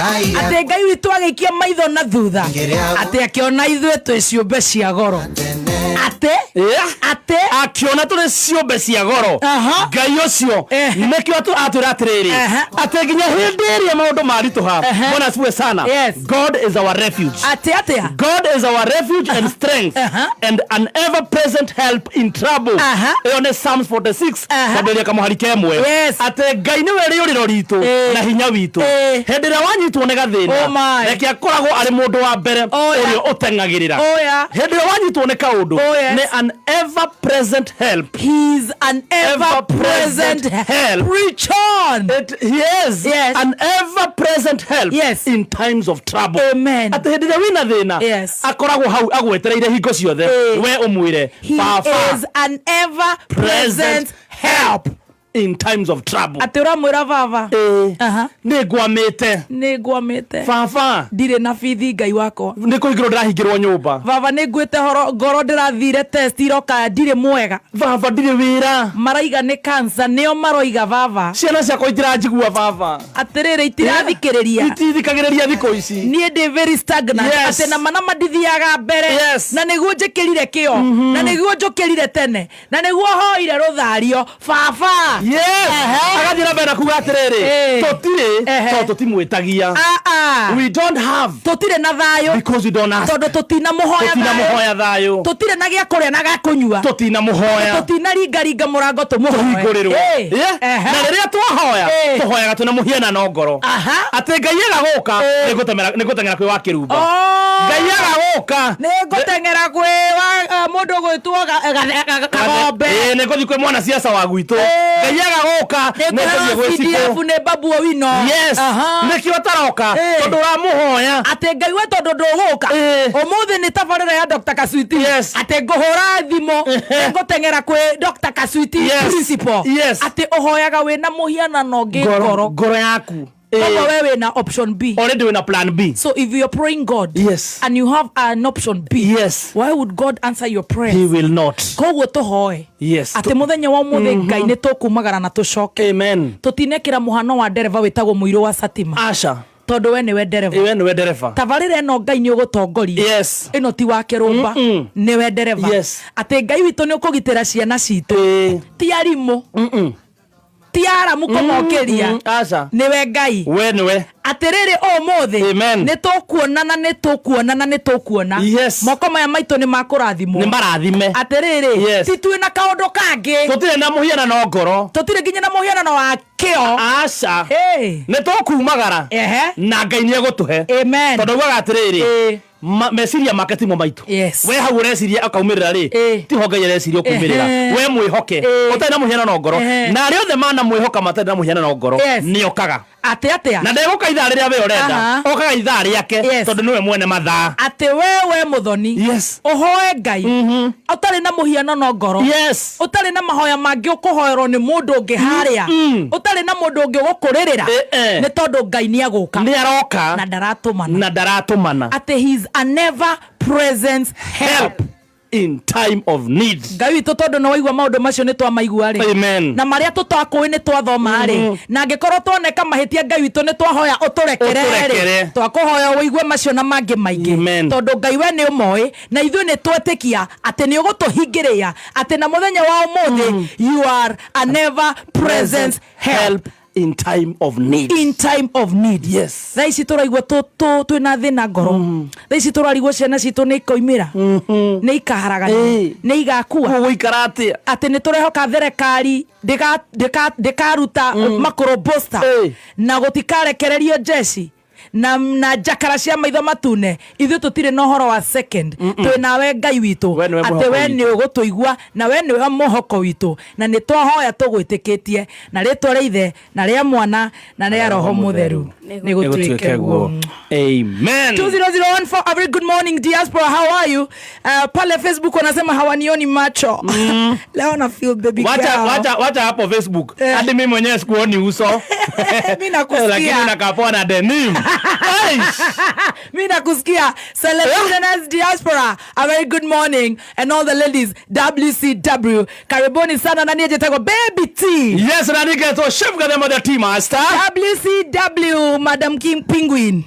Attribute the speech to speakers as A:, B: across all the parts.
A: ate Ngai witu agikia maitho na thutha ate akiona ithuĩ twĩ ciũmbe cia goro ate
B: akiona tũrĩ ciũmbe cia goro Ngai ũcio nĩkĩo atwĩra atĩrĩrĩ ate nginya hĩndĩ ĩrĩa maũndũ maritũha Bwana asifiwe sana. God is our refuge. God is our refuge and strength and an ever-present help in trouble. Ĩyo nĩ Psalms 46 kwambĩrĩria kamũhari kemwe. Ate Ngai nĩwe rĩũrĩro ritũ na hinya witũ. Hĩndĩ ĩrĩa wanyitwo nĩ gathĩna reke akoragwo arĩ mũndũ wa mbere ũrĩa ũteng'agĩrĩra. Hĩndĩ ĩrĩa wanyitwo nĩ kaũndũ nĩ an ever-present help.
A: He's an ever-present help. Preach on.
B: He is an ever-present help in times of trouble.
A: Amen.
B: Ate hĩndĩ ĩrĩa wĩna thĩna akoragwo hau agwetereire hingo ciothe we ũmwĩre
A: Baba. He is an ever-present help
B: in times of trouble.
A: Ate uramwĩra Baba
B: nĩngwamĩte Baba
A: ndirĩ na bithi Ngai wakwa
B: nĩ kũhingĩrwo ndĩrahingĩrwo nyũmba
A: Baba nĩngwĩte ngoro ndĩrathire test iroka ndirĩ mwega
B: Baba ndirĩ wĩra
A: maraiga nĩ cancer nĩo maroiga Baba
B: ciana ciakwa itiranjigua Baba
A: atĩrĩrĩ itirathikĩrĩria
B: itithikagĩrĩria thikũ ici
A: niĩ ndĩ very stagnant ate na mana mandithiaga mbere na nĩguo njĩkĩrire kĩo na nĩguo njũkĩrire tene na nĩguo hoire rũthario Baba
B: agathie na mbere kuga atĩrĩrĩ tũtirĩ tũtimwĩtagia we don't have
A: tũtirĩ na thayũ
B: because we don't ask
A: tondũ tũtinamũhoya
B: thayũ
A: tũtirĩ na gĩa kũrĩa na gĩa kũnyua
B: tũtinamũhoya
A: tũtinaringaringa mũrango tũmũhoe
B: na rĩrĩa twahoya tũhoyaga twĩna mũhianano ngoro atĩ Ngai agũka nĩngũteng'era kwĩ wa kĩrumba Ngai agũka
A: nĩngũteng'era kwĩ mũndũ gwĩtwo Kagombe
B: nĩngũthiĩ kwĩ mwana ciaca wa gwitũ Ngai agũka nĩngũthiĩ gwĩcikũ
A: nĩ Babu Owino
B: nĩkĩo taroka tondũ ũramũhoya
A: atĩ Ngai we tondũ ndũgũka ũmũthĩ nĩ tabarĩra ya Dr. Kaswiti atĩ ngũhũra thimũ nĩngũteng'era kwĩ Dr. Kaswiti principal atĩ ũhoyaga wĩna mũhianano ngĩ
B: ngoro yaku
A: wewe na option B
B: already with a plan B.
A: So if you're praying God and you have an option B, why would God answer your prayers?
B: He will not.
A: Koguo tuhoe ate muthenya wa muthi Ngai ni tukumagara na tucoke
B: amen
A: tutinekira muhano wa ndereva witagwo muiro wa satima
B: asha
A: tondu we niwe ndereva tabarire no Ngai ni ugutongoria ino ti wa kirumba niwe ndereva ate Ngai witu ni ukugitira ciana citu ti arimu tiara mukomokeria niwe Ngai
B: we niwe
A: atiriri umuthi nitukuonana moko maya maitu ni makurathimwo
B: ni marathime
A: atiriri titwi na kaundu kangi
B: tutire na muhianano ngoro
A: tutire nginya na muhianano wa kio
B: aca nitukumagara na Ngai ni egutuhe tondu gwa atiriri meciria make timo maitu we hau ureciria akaumirira ri ti ho Ngai areciria ukumirira we mwihoke utari na muhianano ngoro na ari othe mana mwihoka matari na muhianano ngoro ni okaga
A: atia
B: na ndegũka ithaa rĩrĩa we ũrenda okaga ithaa rĩake tondũ nĩwe mwene mathaa
A: atĩ we mũthoni ũhoe Ngai ũtarĩ na mũhianano ngoro ũtarĩ na mahoya mangĩ ũkũhoerwo nĩ mũndũ ũngĩ harĩa ũtarĩ na mũndũ ũngĩ ũgũkũrĩrĩra nĩ tondũ Ngai nĩ agũka
B: nĩ aroka na ndaratũmana
A: atĩ he's a never present help
B: in time of need.
A: Ngai witu tondu no waigua maundu macio ni twamaigua ri na maria tutakui ni twathoma ri na ngikorwo twoneka mahitia Ngai witu ni twahoya uturekere ri twakuhoya uigue macio na mangi maingi tondu Ngai we ni umoi na ithu ni twetikia ati ni ugutuhingiria ati na muthenya wa umuthi you are a never present help
B: in time of need.
A: Yes. Thaisi turaigua twina thina ngoro. Thaisi turarigwo ciana citu ni ikoimira. Ni ikaharagania. Ni igakua.
B: Guikara atia.
A: Ati ni turehoka thirikari ndikaruta makorobosta na gutikarekererio jeshi na jakara cia maitho matune ithu tutire no horo wa second twina we Ngai witu ate we ni ugutuigua na we ni we muhoko witu na ni twahoya tugwitikitie na ritwa ria ithe na ria mwana na ria roho mutheru ni gutuike guo
B: amen
A: 20014 a very good morning diaspora how are you pale Facebook wanasema hawanioni macho leo na feel baby girl
B: wacha hapo Facebook hadi mimi mwenyewe sikuoni uso
A: mimi nakusikia
B: lakini nakapona denim
A: Mimi nakusikia. Celebrities Diaspora, a very good morning, and all the ladies WCW. Karibuni sana na nije tako Baby T.
B: Yes, na nije to chef gademo the team master.
A: WCW Madam King Penguin.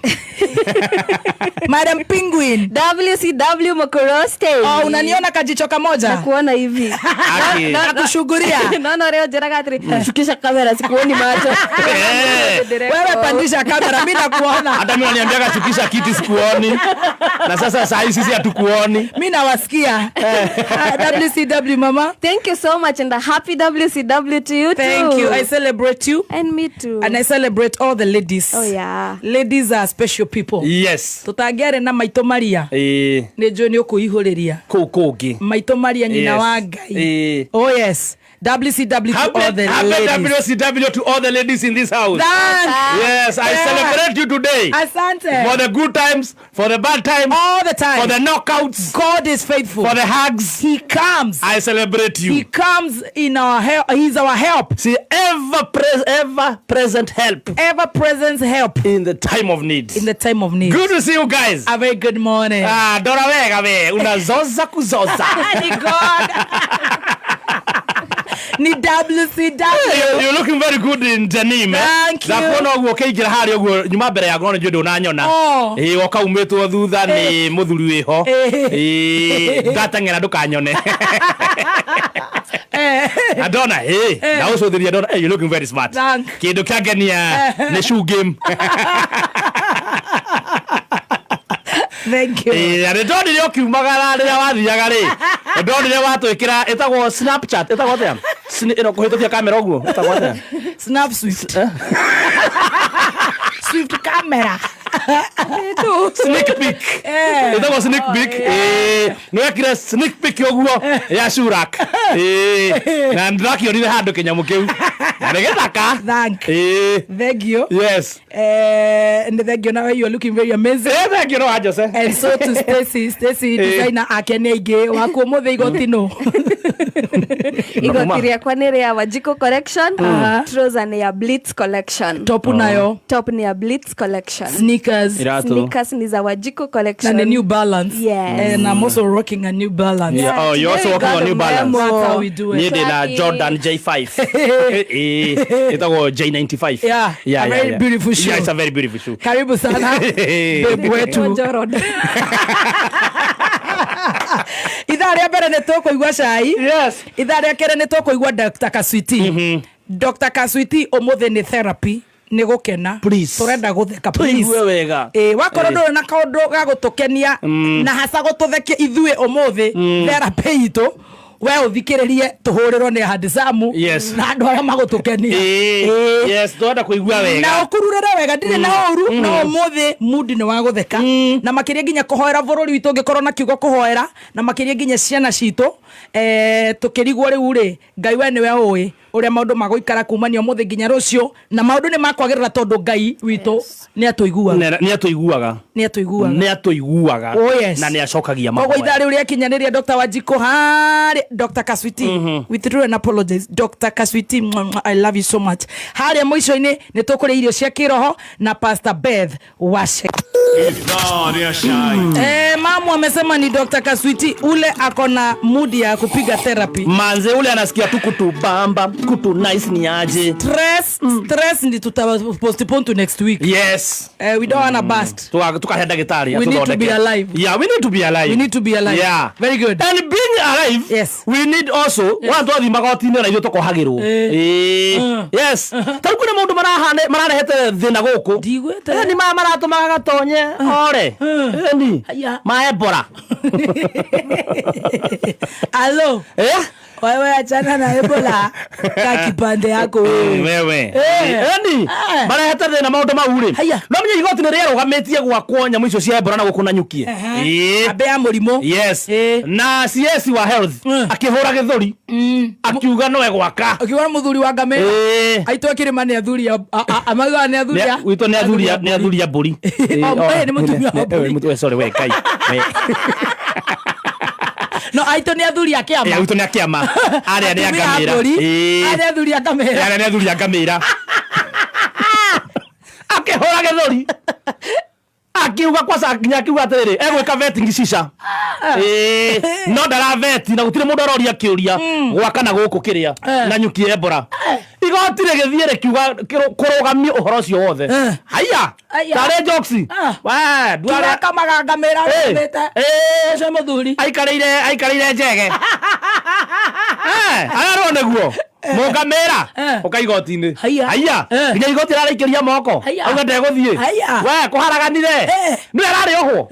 A: Madam Penguin.
C: WCW Makoroste.
A: Oh, unaniona kajicho kamoja?
C: Nakuona hivi.
A: Nakushuguria.
C: No, leo jera gatri. Shukisha kamera sikuoni macho.
A: Wewe pandisha kamera, mimi nakuona.
B: Hata mimi ananiambia shukisha kiti sikuoni. Na sasa saa hii sisi hatukuoni.
A: Mimi nawasikia. WCW mama.
C: Thank you so much, and a happy WCW to you too.
A: Thank you. I celebrate you.
C: And me too.
A: And I celebrate all the ladies.
C: Oh yeah.
A: Ladies are special people.
B: Yes.
A: Tutagere na Maito Maria. Ni jo ni ukuihuriria.
B: Kugi.
A: Maito Maria nyina wa Ngai. Oh yes. WCW to all the ladies.
B: WCW to all the ladies in this house.
A: Yes,
B: I celebrate you today.
A: Asante.
B: For the good times, for the bad times,
A: all the time.
B: For the knockouts,
A: God is faithful.
B: For the hugs,
A: He comes.
B: I celebrate you.
A: He comes in our help. He's our help.
B: See, ever present help.
A: Ever present help
B: in the time of need.
A: In the time of need.
B: Good to see you guys.
A: A very good morning.
B: Dora wega we unazoza kuzoza.
A: Ni God. Ni WCW.
B: You're looking very good in denim.
A: Thank you.
B: Zakuona uguo keigira hari uguo nyuma mbere ya ngoro njundo na nyona. Woka umetwo thutha ni muthuri wiho. Ndatangera ndukanyone. Adona, na ucuthiria Adona, you're looking very smart. Kindu kiangenia ni shoe game.
A: Thank you.
B: Ndoni leo kiumagara rĩrĩa wathiaga rĩ. Ndoni leo watwĩkĩra etagwo Snapchat, etagwo atĩa? Ĩno kũhĩtũkia kamera ũguo, etagwo atĩa?
A: Snap Swift. Swift camera.
B: Sneak peek. Etagwo sneak peek. Nĩ wekire sneak peek ũguo ya Shurak. Na ndakĩonire handũ kĩnyamũ kĩu. Na nĩgĩthaka.
A: Thank you.
B: Yes.
A: And thank you. Now you are looking very amazing.
B: Thank you, no Jose.
A: And so to Stacy designer akene ige wako mothe igotino.
C: Igoti rĩakwa nĩ rĩa Wajiko collection. Trouser ni ya Blitz collection.
A: Top nayo.
C: Top ni ya Blitz collection.
A: Sneakers
C: ni za Wajiko collection.
A: And a New Balance.
C: Yes.
A: And I'm also rocking a New Balance.
B: Yeah. Oh, you're also rocking a New Balance.
A: That's how we do it.
B: Need a Jordan J5. It's a J95.
A: Yeah. A very beautiful shoe.
B: Yeah, it's a very beautiful shoe.
A: Karibu sana. Babe wetu. Ithaa rĩa mbere nĩ tũkũigua cai.
B: Yes.
A: Ithaa rĩa kerĩ nĩ tũkũigua Dr. Kaswiti. Dr. Kaswiti ũmũthĩ nĩ therapy. Nĩ gũkena. Tũrenda gũtheka please.
B: Wega.
A: Wakorwo ndũrĩ na kaũndũ ga gũtũkenia na haca gũtũthekia ithuĩ ũmũthĩ therapy itũ. We uthikiririe tuhuriro ni handisamu na andu aria magutukenia.
B: Yes, twenda kuigua wega
A: na ukururire wega ndire na uru no muthi mudi ni wa gutheka na makiria nginya kuhoera bururi witu ngikorwo na kiugo kuhoera na makiria nginya ciana citu tukirigwo riu ri Ngai we niwe uwi uria maundu maguikara kumania muthi nginya rucio na maundu ni makwagirira tondu Ngai witu ni atuiguaga
B: na ni acokagia mambo.
A: Kwa ithaa riu ria kinyaniria Dr. Wajiko hari Dr. Kaswiti withdraw and apologize. Dr. Kaswiti, I love you so much. Haria mwisho-ini ni tukuri irio cia kiroho na Pastor Beth Washe. Mamu amesema ni Dr. Kaswiti ule akona mood ya kupiga therapy.
B: Manze ule anasikia tu kutubamba, kutu nice ni aje.
A: Stress ndi postpone to next week.
B: Yes.
A: We don't want to bust.
B: Tukahenda daktari.
A: We need to be alive.
B: Yeah, we need to be alive.
A: Yeah. Very good.
B: And being alive,
A: yes.
B: We need also watu wathi magotini na ithuĩ tũkohagĩrwo. Yes. Tarĩu kwĩna maũndũ mararehete thĩna gũkũ.
A: Ndigwĩte.
B: Ni maratũmaga gatonye ore. Ni maebora.
A: Allo. Wewe achana na Ebola ka kipande yako
B: wewe. Ni marehete thĩna maũndũ mau rĩ. No menye igoti nĩ rĩarũgamĩtie gwakwo nyamũ icio cia Ebola na gũkũnanyukie.
A: Abe ya mũrimũ.
B: Yes. Na CS wa health akihura gĩthũri akiuga no egwaka.
A: Akiuga mũthuri wa Ngamĩra. Aitwa kĩrĩma nĩ athuri amauga nĩ athuri.
B: Witũ nĩ athuri ya mbũri.
A: Nĩ mũtumia wa mbũri.
B: Sorry we kai.
A: No aito ni athuri a kiama.
B: Aito ni a kiama. Aria ni a Ngamĩra.
A: Aria athuri a Ngamĩra.
B: Aria ni athuri a Ngamĩra. Akihura gethori akiuga kwa nginya akiuga atiriri egwika vetting cica no ndara veti na gutire mundu aroria kiuria gwakana guku kiria na nyuki embora igoti rigithie kiuga kurugamia uhoro ucio wothe haya tare joksi wa
A: ndwara kamagangamira mete ce muthuri
B: aikarire njege araro neguo mugamera ukaigoti-ini haya nginya igoti rarikiria moko auga ndeguthie we kuharaganire ni arari ohwo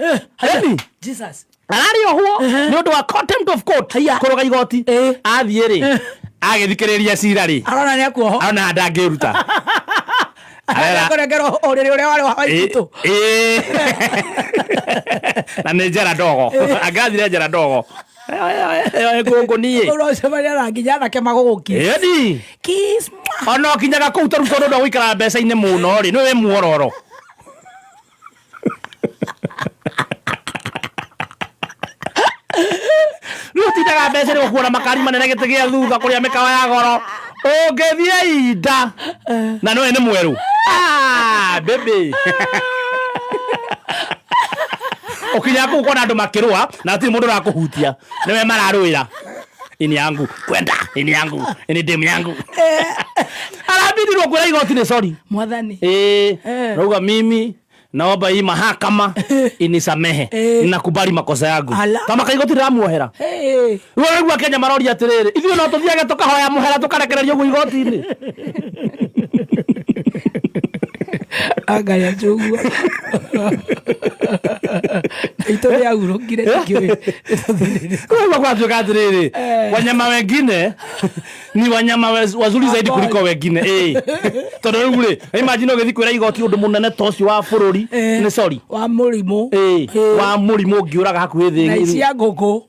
A: Jesus
B: arari ohwo ni undu wa contempt of court kuroga igoti athie ri agithikiriria cira ri
A: arona ni akuoho
B: arona ndangiruta
A: arera kuregero uriri uria wari wa Waititu
B: na ni njera ndogo agathire njera ndogo ego nie
A: oro semania na nginya na ke maguguki
B: edi
A: kiss
B: ono kinyaga kuuta ruto ndo gwikara mbeca-ini muno ri niwe muororo rutindaga mbeca ni gukuona makari manene gite gia thutha kuria mikawa ya goro ungethie ida na niwe ni mweru baby okinya ku kona andu makirua na ti mundu rakuhutia niwe mararwira ini yangu kwenda ini yangu ini demu yangu arabidi ro kwira igoti ni sorry
A: mwathani
B: roga mimi naomba hii mahakama inisamehe ninakubali makosa yangu kama kaigoti ramuohera wewe gwa Kenya marori atiriri ithio no tuthiage tukahoya muhera tukarekererio gwa igoti-ini
A: agaya jogua ito ya urokire tikio
B: kwa kwatuka atiriri wanyama wengine ni wanyama wazuri zaidi kuliko wengine tondu rugure imagine ugithi kwira igoti undu munene tocio wa bururi ni sorry
A: wa murimu
B: wa murimu ngiuraga hakuhi thi
A: na cia nguku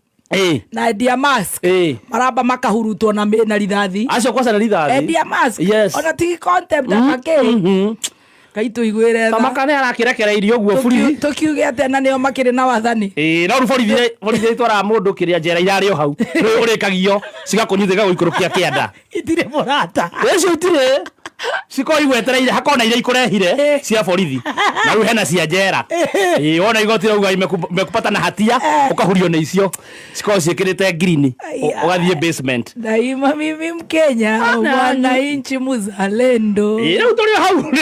A: na dia mask maramba makahurutwo na rithathi
B: acio kwasa na rithathi
A: dia mask ona tiki contempt ake kaitu igwire tha
B: makane arakirekera irio guo buri
A: tukiuge ate na nio makiri na wathani
B: no borithi twara mundu kiria njera irari o hau urikagio cigakunyithega guikurukia kianda
A: itire murata
B: ecio itire siko igwetereire hakona ire ikurehire cia borithi na ru hena cia njera ona igoti rauga imekupata na hatia ukahurio na icio siko ciikirite green ugathie basement
A: daima mimi Mkenya mwananchi mzalendo
B: riu turi hau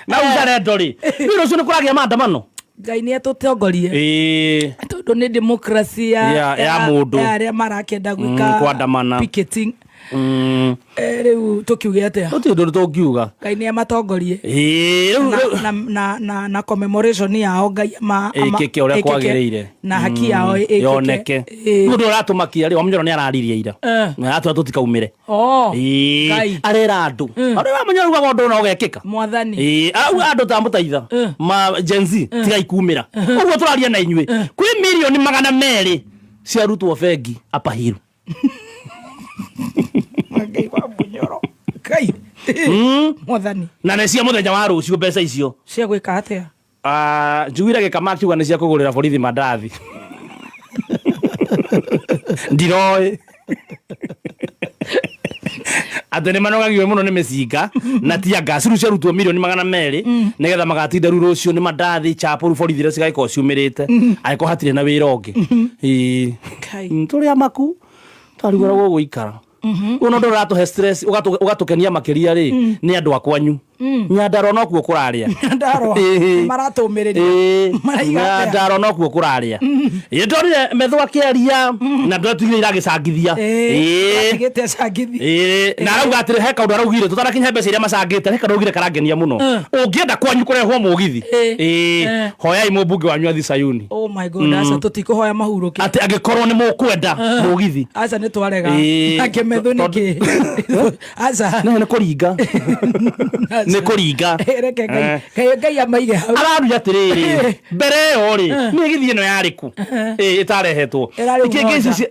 B: na uzalendo ri riu cio ni kuragia maandamano
A: Ngai ni atutongorie tondu ni demokrasia
B: ya mundu
A: aria marakenda gwika
B: kwandamana
A: picketing riu tukiuge atia
B: utindu tukiuga
A: Ngai ni amatongorie na commemoration yao Ngai
B: ikike uria kwagiriire
A: na haki yao
B: yoneke mundu uratumakia ri wamnyoro ni arariria ira na atu tutikaumire Ngai arera andu ari wamenya ruga undu no gekika
A: mwathani
B: andu tamutaitha ma Gen Z tiga ikumira uguo turaria na inywe kwi milioni 200 cia rutwo bengi apahiru
A: Ngai wa munyoro Ngai mwathani na
B: ne cia muthenya wa rucio mbeca icio
A: cia gwika atia
B: njugire gikama kiuga ni cia kugurira borithi mandathi ndiroi ate ni manogagio muno ni micinga na tia gas rucio rutwo milioni 200 nigetha magatinda ru rucio ni mandathi chapo ru borithi ria cigaiko ciumirite aiko hatire na wira ungi turi amaku tarigora go guikara uno ndo ratu stress ugatukenia makiria ri ni andu akwanyu nyandaro no kuo kuraria
A: nyandaro maratumireria
B: nyandaro no kuo kuraria ndorire methwa kiaria na ndotuire iragicangithia
A: atigite cangithia
B: na rauga atire he kaundu araugire tutarakinya mbeca iria macangite he karaugire karangenia muno ungienda kwanyu kurehwo mugithi hoyai mumbunge wanyu athi Sayuni
A: oh my god asa tutikuhoya mahuruki
B: ati agikorwo ni mukwenda mugithi
A: asa ni twarega akemethu niki asa
B: ne kuringa ni kuringa
A: reke Ngai amaige hau
B: araru atiriri mbere yo ri ni githi ino yariku itarehetwo ikigisi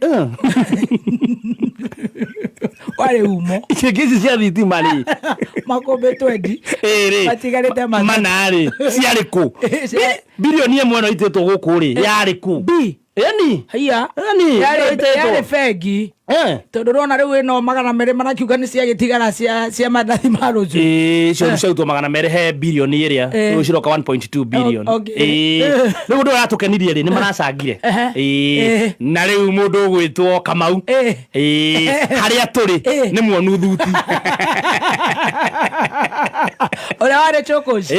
B: wale umo ikigisi cia thitima ri makombe 20 matigarite manari ciariku bilioni 1 no itetwo guku ri yariku yani
A: haya
B: yani
A: yale fegi tondu rona riu ino magana mere marakiuga ni cia gitigara cia mandathi ma ruju
B: cio ciautwo magana mere he bilioni iria riu ciroka 1.2 billion riu ndu aratukenirie ri ni maracangire na riu mundu ugwitwo Kamau haria turi ni muonu thuti
A: ora wari chokoshi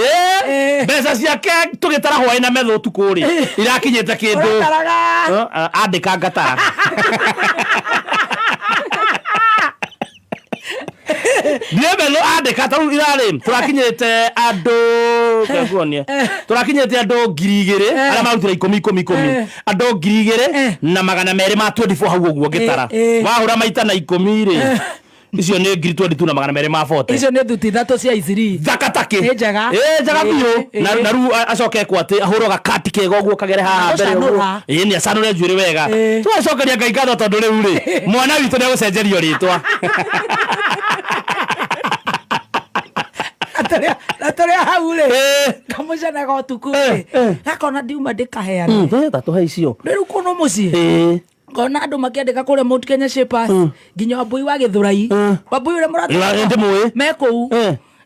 B: mbeca ciake tugitara hwaĩ na metho tuku ri irakinyite kindu andika ngatara Niemelo andika taru irari turakinyite andu kaguonia turakinyite andu 2,000 ara marutira 10 andu 2,000 na magana mere ma 24 hau uguo ngitara wahura maita na 10 ri icio ni 22 na magana mere ma 40
A: icio ni thuti thatu cia iciri
B: thakataki
A: njega
B: biu na ru acoke kwati ahurwa gakati kega uguo kagere haha mbere uguo ni acanure njuire wega twacokeria Ngai ngatho tondu riu ri mwana witu ni gucenjerio ritwa
A: atore hau ri kamucana ga utuku gakona ndiuma ndikaheana
B: tatu haicio
A: riu kuno mucii ngona andu makiandika kuria Mount Kenya Shapers nginya Wambui wa Githurai Wambui ure muratu meku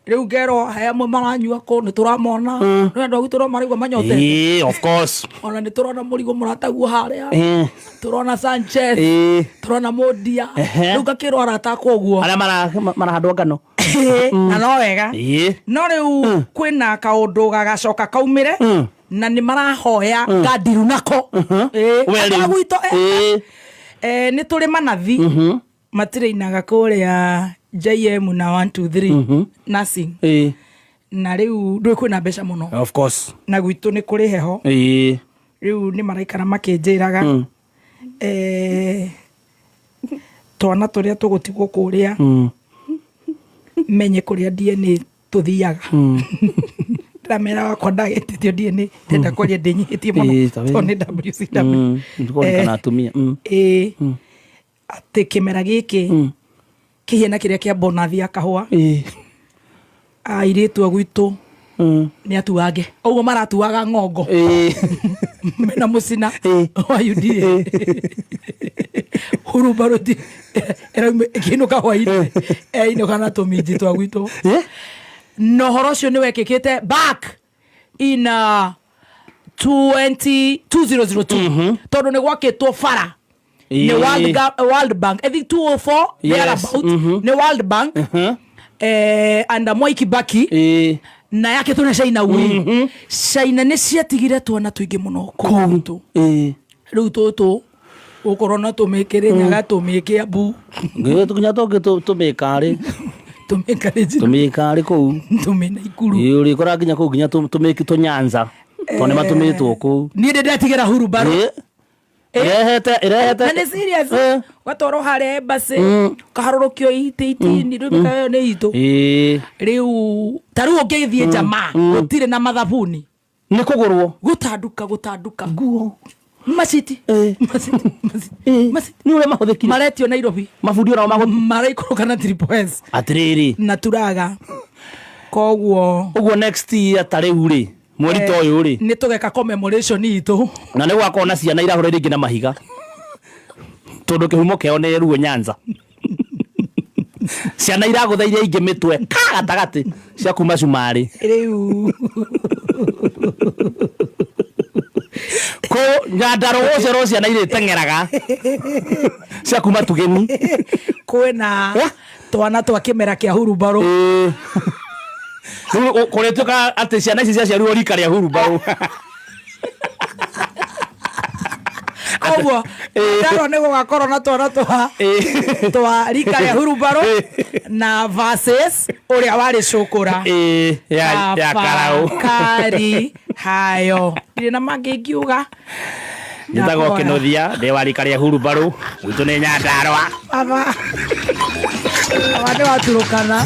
A: riu ngero haya amwe maranyua ko ni turamona no andu agu turamarigwa manyote
B: of course
A: ona ni turona murigo murataguo haria turona Sanchez turona Modia riu ngakirwo aratakwo guo
B: aria marahandwo ngano
A: na no wega no riu kwina kaundu gagacoka kaumire na ni marahoya Gadiru nako gwito ni turi manathi matire-inaga kuria JM na 123 nursing na riu ndui kwina mbeca muno
B: of course
A: na gwitu ni kuri heho riu ni maraikara makinjiraga twana turia tugutigwo kuria menye kuria DNA tuthiaga ramera wakwa ndagetithio DNA tenda kwaria ndinyihitie muno toni WCW
B: ndikona atumia
A: ati kimera giki kihiena kiria kia bonathi akahwa airitu agwitu ni atuage oguo maratuaga ngongo mena mucina wa UDA hurubaruti era kinuka hwaini inuka na tuminji twagwitu no horocio ni wekikite back in 2002 tondu ni gwakitwo bara ni World Bank I think 204 thereabout ni World Bank and Mwai Kibaki na yake tuna China wi China ni ciatigire twana tuingi muno kutu riu tutu ukorona tumikire nyaga tumike abu
B: tukinya tumikari tumikari kou
A: tumina ikuru
B: uri kora nginya kou nginya tumiki tunyanza tone matumitwo kou
A: ni ndatigira hurubaro
B: irehete
A: ni serious watoro hare basi kaharurukio itini rubikayo ni itu riu taru ungithie jamaa gutire na mathabuni
B: ni kugurwo
A: gutanduka nguo masiti
B: ni ule mahuthikire
A: maretio Nairobi
B: mabudio na
A: maraikuruka na Triple S
B: atiriri
A: na turaga koguo
B: uguo next year tariu ri mweri toyo ri
A: ni tugeka commemoration itu
B: na ni gwakona na ciana irahura ringi na mahiga tondu kihumo keo ni ruo Nyanza ciana iraguthaire ingi mitwe gatagati cia kuma cumari
A: riu
B: ko Nyandaro wose ciana iritengeraga cia kuma tugeni
A: kwena twana twa kimera kia hurubaro
B: kuretuka ati ciana ici cia ciaruo rika ria hurubaro
A: koguo ndaro ni gugakorwo na twana twa rika ria hurubaro na versus uria wari cukura
B: ya karau
A: kari hayo ndina mangi ngiuga
B: nitago kinothia de wari karia hurubaro gwitu ni Nyandarua
A: aba ni waturukana